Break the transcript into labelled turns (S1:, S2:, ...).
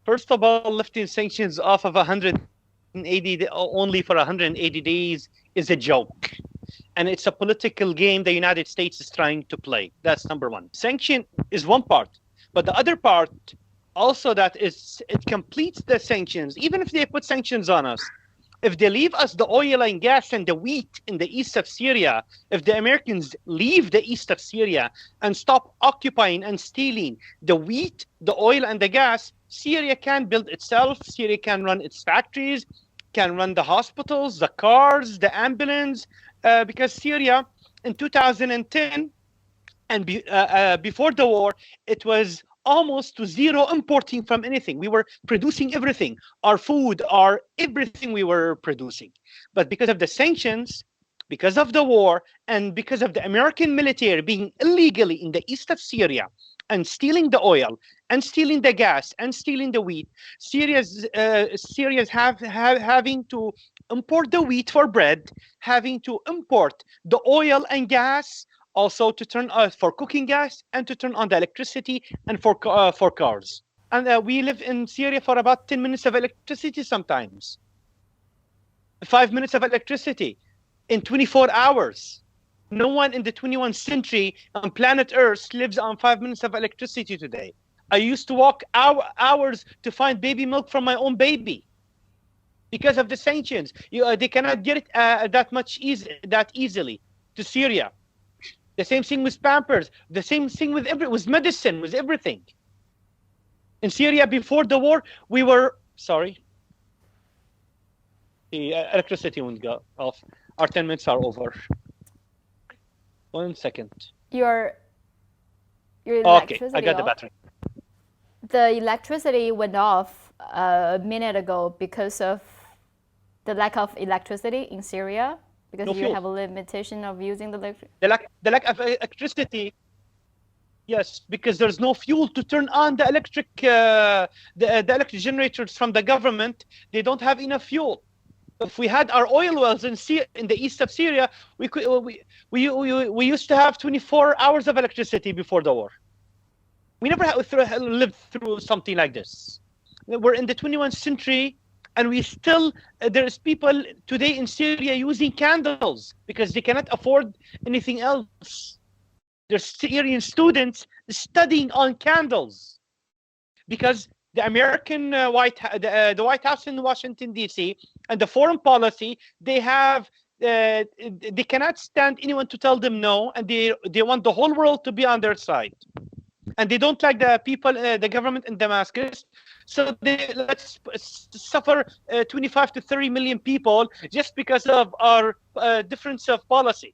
S1: First of all, lifting sanctions off of 180 only for 180 days is a joke. And it's a political game the United States is trying to play. That's number one. Sanction is one part. But the other part also that is it completes the sanctions. Even if they put sanctions on us, if they leave us the oil and gas and the wheat in the east of Syria, if the Americans leave the east of Syria and stop occupying and stealing the wheat, the oil, and the gas, Syria can build itself. Syria can run its factories, can run the hospitals, the cars, the ambulance, because Syria in 2010 and before the war, it was almost to zero importing from anything. We were producing everything, our food, our everything we were producing. But because of the sanctions, because of the war, and because of the American military being illegally in the east of Syria and stealing the oil and stealing the gas and stealing the wheat, Syria's having to import the wheat for bread, having to import the oil and gas, also to turn for cooking gas and to turn on the electricity and for cars. And we live in Syria for about 10 minutes of electricity sometimes. 5 minutes of electricity in 24 hours. No one in the 21st century on planet Earth lives on 5 minutes of electricity today. I used to walk hours to find baby milk from my own baby because of the sanctions. They cannot get it that easily to Syria. The same thing with Pampers. The same thing with medicine, with everything. In Syria before the war, we were sorry. The electricity won't go off. Our 10 minutes are over. 1 second.
S2: Your electricity.
S1: Okay, I got the battery.
S2: The electricity went off a minute ago because of the lack of electricity in Syria. Because you have a limitation of using the electricity?
S1: The lack of electricity, yes, because there's no fuel to turn on the electric electric generators from the government. They don't have enough fuel. If we had our oil wells in the east of Syria, we used to have 24 hours of electricity before the war. We never lived through something like this. We're in the 21st century. And we still, there's people today in Syria using candles because they cannot afford anything else. There's Syrian students studying on candles because the American the White House in Washington, D.C. and the foreign policy, they cannot stand anyone to tell them no, and they want the whole world to be on their side. And they don't like the people, the government in Damascus. So let's suffer 25 to 30 million people just because of our difference of policy.